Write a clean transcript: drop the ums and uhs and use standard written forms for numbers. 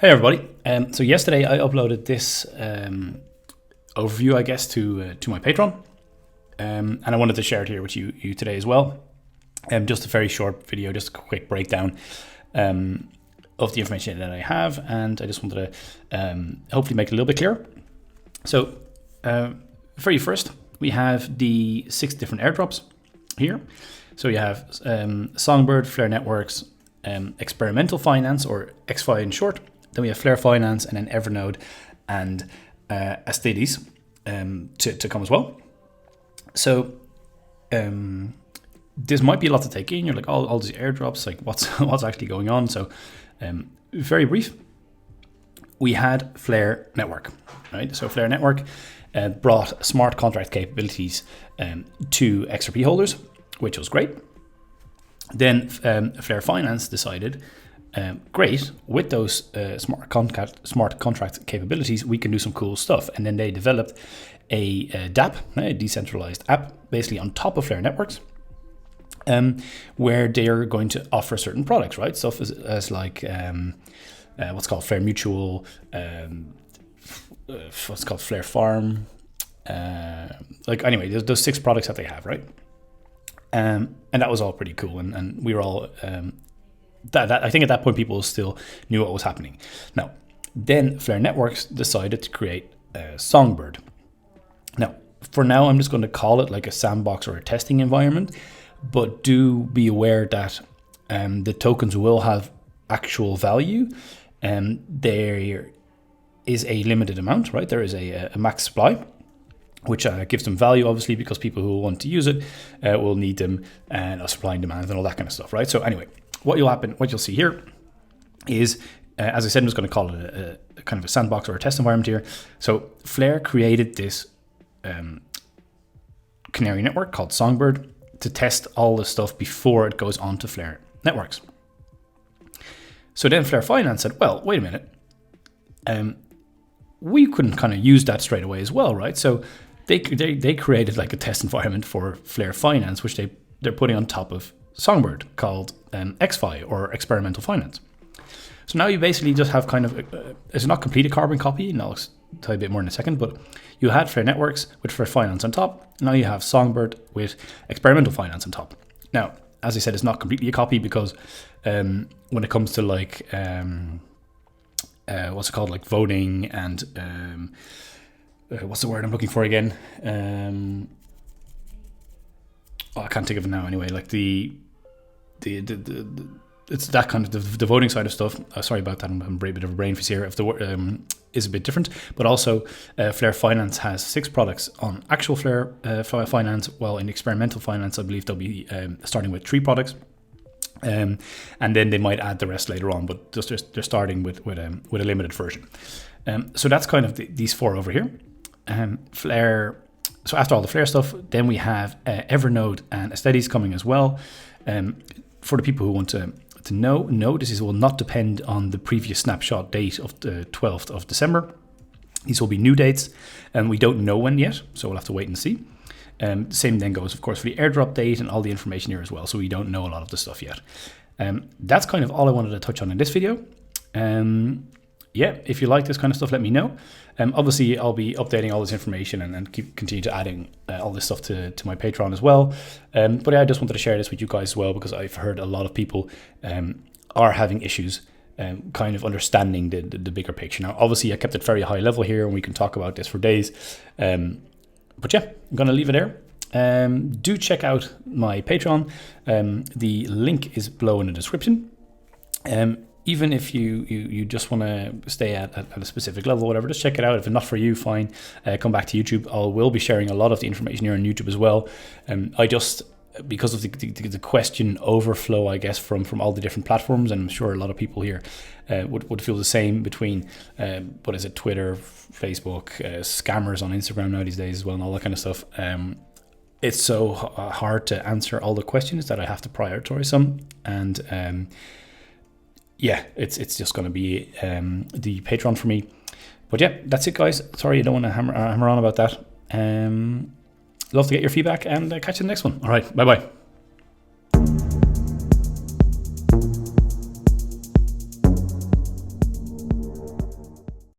Hey everybody. So yesterday I uploaded this overview, I guess, to my Patreon, and I wanted to share it here with you today as well. Just a very short video, just a quick breakdown of the information that I have, and I just wanted to hopefully make it a little bit clearer. So very first, we have the 6 different airdrops here. So you have Songbird, Flare Networks, Experimental Finance, or XFi in short. Then we have Flare Finance, and then Evernode and Astedes to come as well. So this might be a lot to take in. You're like, all these airdrops, like what's actually going on? So very brief. We had Flare Network, right? So Flare Network brought smart contract capabilities to XRP holders, which was great. Then Flare Finance decided, great, with those smart contract capabilities, we can do some cool stuff. And then they developed a dApp, a decentralized app, basically on top of Flare Networks, where they are going to offer certain products, right? Stuff as like what's called Flare Mutual, what's called Flare Farm. Like anyway, there's those 6 products that they have, right? And that was all pretty cool. And we were all... That I think at that point people still knew what was happening. Now, then Flare Networks decided to create Songbird. Now, for now, I'm just going to call it like a sandbox or a testing environment, but do be aware that the tokens will have actual value, and there is a limited amount, right? There is a max supply, which gives them value, obviously, because people who want to use it will need them, and supply and demand and all that kind of stuff, right? So anyway, what you'll see here is, as I said, I'm just going to call it a kind of a sandbox or a test environment here. So Flare created this canary network called Songbird to test all the stuff before it goes on to Flare Networks. So then Flare Finance said, well, wait a minute. We couldn't kind of use that straight away as well, right? So they created like a test environment for Flare Finance, which they're putting on top of Songbird, called XFi, or Experimental Finance. So now you basically just have kind of, it's not complete a carbon copy, and I'll tell you a bit more in a second, but you had Flare Networks with Flare Finance on top. Now you have Songbird with Experimental Finance on top. Now, as I said, it's not completely a copy because when it comes to like, what's it called, like voting and, what's the word I'm looking for again? I can't think of it now anyway, like it's that kind of the voting side of stuff. Sorry about that, I'm a bit of a brain freeze here. If the is a bit different, but also Flare Finance has 6 products on actual Flare Finance. Well, in Experimental Finance, I believe they'll be starting with 3 products, and then they might add the rest later on. But just they're starting with a limited version. So that's kind of these 4 over here. Flare. So after all the Flare stuff, then we have Evernode and Astedes coming as well. For the people who want to know, this will not depend on the previous snapshot date of the 12th of December. These will be new dates, and we don't know when yet, so we'll have to wait and see. Same then goes, of course, for the airdrop date and all the information here as well, so we don't know a lot of the stuff yet. That's kind of all I wanted to touch on in this video. Yeah, if you like this kind of stuff, let me know. Obviously, I'll be updating all this information and continue to adding all this stuff to my Patreon as well. But yeah, I just wanted to share this with you guys as well, because I've heard a lot of people are having issues kind of understanding the bigger picture. Now, obviously, I kept it very high level here, and we can talk about this for days. But yeah, I'm going to leave it there. Do check out my Patreon. The link is below in the description. Even if you just want to stay at a specific level or whatever, just check it out. If it's not for you, fine. Come back to YouTube. I will be sharing a lot of the information here on YouTube as well. I just, because of the question overflow, I guess, from all the different platforms, and I'm sure a lot of people here would feel the same between, Twitter, Facebook, scammers on Instagram now these days as well, and all that kind of stuff. It's so hard to answer all the questions that I have to prioritize some, and yeah, it's just going to be the Patreon for me. But yeah, that's it, guys. Sorry, I don't want to hammer on about that. Love to get your feedback, and catch you in the next one. All right, bye-bye.